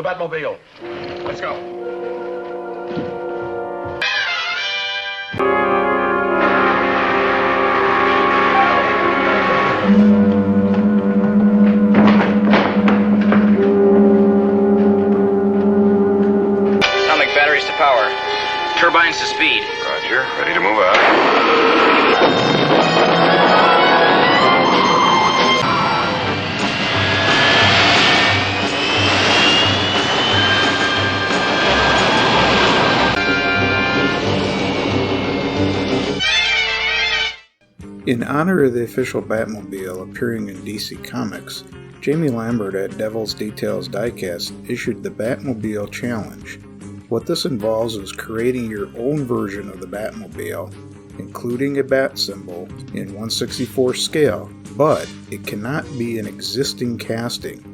the Batmobile. Let's go. Atomic batteries to power. Turbines to speed. Roger. Ready to move out. In honor of the official Batmobile appearing in DC Comics, Jamie Lambert at Devil's Details Diecast issued the Batmobile Challenge. What this involves is creating your own version of the Batmobile, including a bat symbol in 1/64 scale, but it cannot be an existing casting.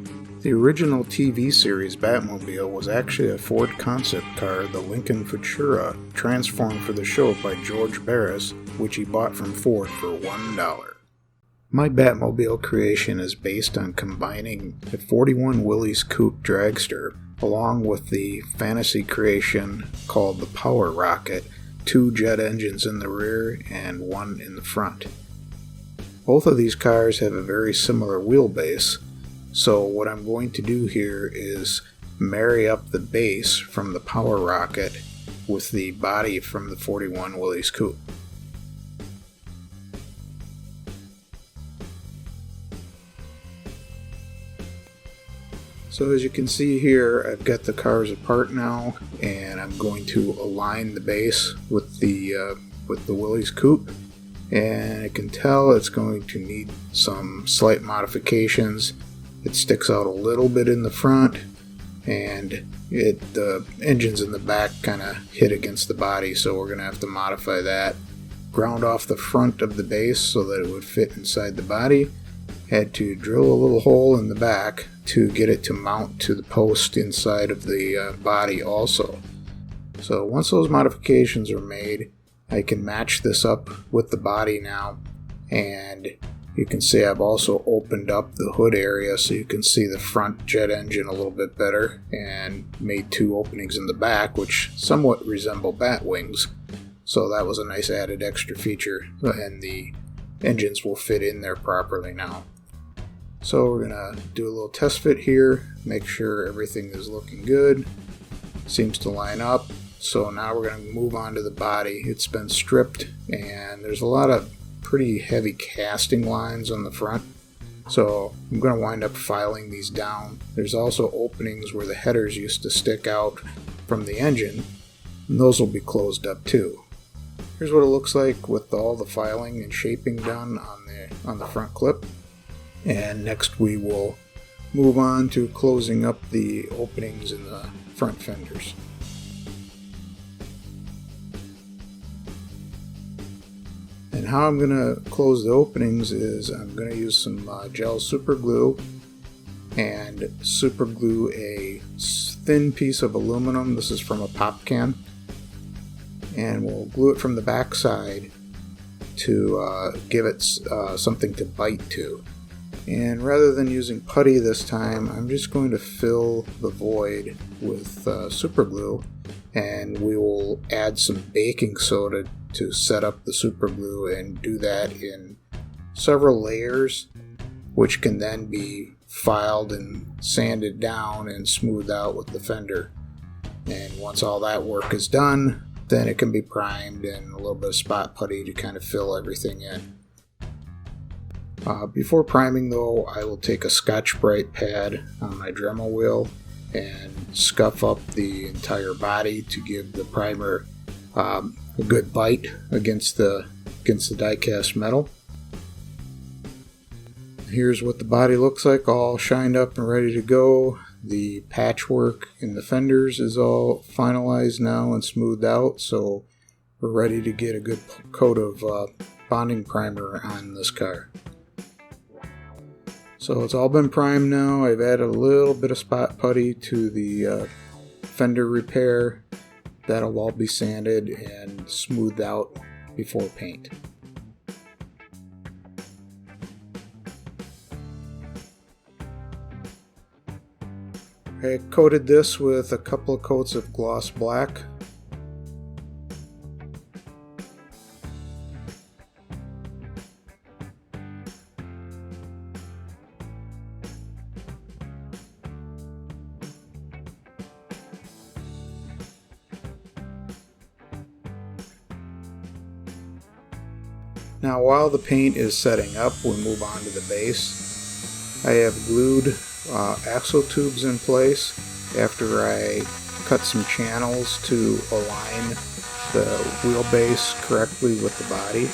The original TV series Batmobile was actually a Ford concept car, the Lincoln Futura, transformed for the show by George Barris, which he bought from Ford for $1. My Batmobile creation is based on combining the 41 Willys Coupe dragster along with the fantasy creation called the Power Rocket, 2 jet engines in the rear and 1 in the front. Both of these cars have a very similar wheelbase, so what I'm going to do here is marry up the base from the Power Rocket with the body from the 41 Willys Coupe. So as you can see here, I've got the cars apart now, and I'm going to align the base with the Willys Coupe, and I can tell it's going to need some slight modifications. It sticks out a little bit in the front, and the engines in the back kind of hit against the body, so we're going to have to modify that. Ground off the front of the base so that it would fit inside the body. Had to drill a little hole in the back to get it to mount to the post inside of the body also. So once those modifications are made, I can match this up with the body now, and you can see I've also opened up the hood area so you can see the front jet engine a little bit better, and made 2 openings in the back which somewhat resemble bat wings. So that was a nice added extra feature, and the engines will fit in there properly now. So we're going to do a little test fit here, make sure everything is looking good, seems to line up. So now we're going to move on to the body. It's been stripped, and there's a lot of pretty heavy casting lines on the front, so I'm going to wind up filing these down. There's also openings where the headers used to stick out from the engine, and those will be closed up too. Here's what it looks like with all the filing and shaping done on the front clip. And next we will move on to closing up the openings in the front fenders. And how I'm going to close the openings is I'm going to use some gel super glue and super glue a thin piece of aluminum. This is from a pop can. And we'll glue it from the back side to give it something to bite to. And rather than using putty this time, I'm just going to fill the void with super glue, and we will add some baking soda to set up the super glue and do that in several layers, which can then be filed and sanded down and smoothed out with the fender. And once all that work is done, then it can be primed and a little bit of spot putty to kind of fill everything in. Before priming though, I will take a Scotch-Brite pad on my Dremel wheel and scuff up the entire body to give the primer a good bite against the die-cast metal. Here's what the body looks like, all shined up and ready to go. The patchwork in the fenders is all finalized now and smoothed out, so we're ready to get a good coat of bonding primer on this car. So it's all been primed now. I've added a little bit of spot putty to the fender repair. That'll all be sanded and smoothed out before paint. I coated this with a couple of coats of gloss black. Now while the paint is setting up, we move on to the base. I have glued axle tubes in place after I cut some channels to align the wheelbase correctly with the body.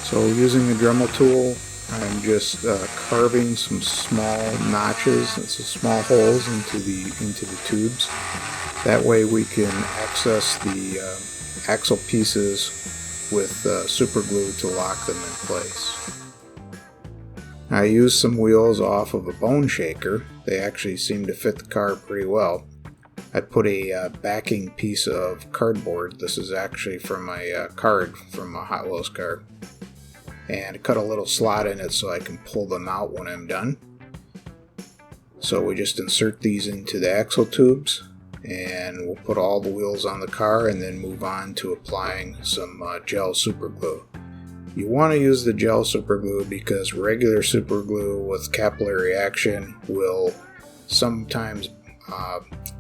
So using the Dremel tool, I'm just carving some small notches and some small holes into the tubes. That way we can access the axle pieces with super glue to lock them in place. I used some wheels off of a bone shaker. They actually seem to fit the car pretty well. I put a backing piece of cardboard. This is actually from a card from a Hot Wheels car. And I cut a little slot in it so I can pull them out when I'm done. So we just insert these into the axle tubes, and we'll put all the wheels on the car and then move on to applying some gel super glue. You want to use the gel super glue because regular super glue with capillary action will sometimes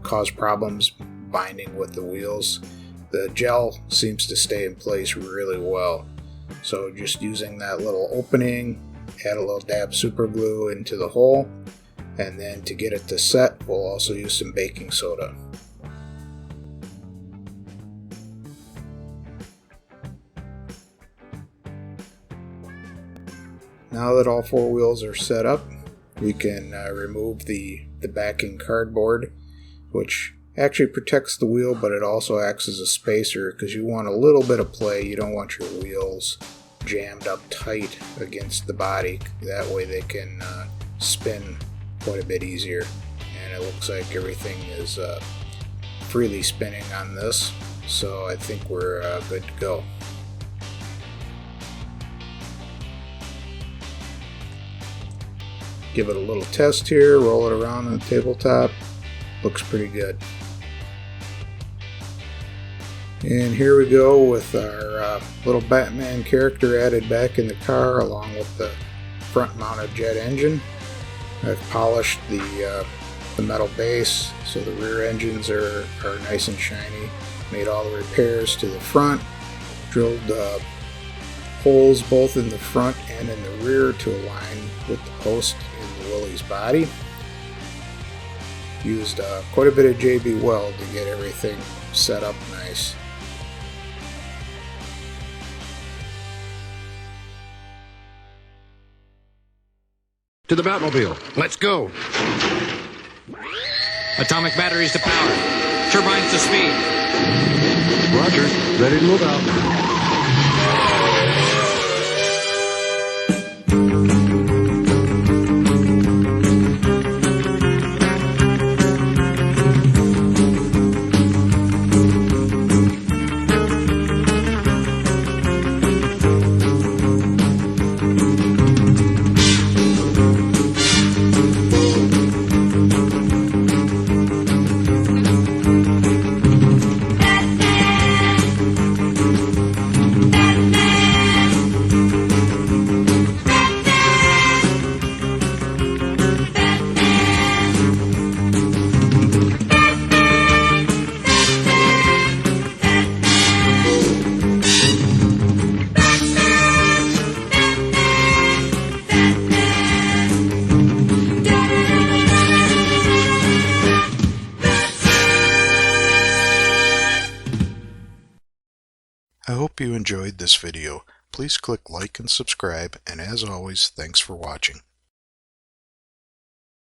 cause problems binding with the wheels. The gel seems to stay in place really well. So just using that little opening, add a little dab super glue into the hole, and then to get it to set, we'll also use some baking soda. Now that all four wheels are set up, we can remove the backing cardboard, which actually protects the wheel, but it also acts as a spacer because you want a little bit of play. You don't want your wheels jammed up tight against the body. That way they can spin quite a bit easier. And it looks like everything is freely spinning on this, so I think we're good to go. Give it a little test here, roll it around on the tabletop. Looks pretty good. And here we go with our little Batman character added back in the car along with the front mounted jet engine. I've polished the metal base so the rear engines are nice and shiny. Made all the repairs to the front. Drilled holes both in the front and in the rear to align with the post in the Willys body. Used quite a bit of JB Weld to get everything set up nice. To the Batmobile. Let's go. Atomic batteries to power. Turbines to speed. Roger. Ready to move out. I hope you enjoyed this video. Please click like and subscribe, and as always, thanks for watching.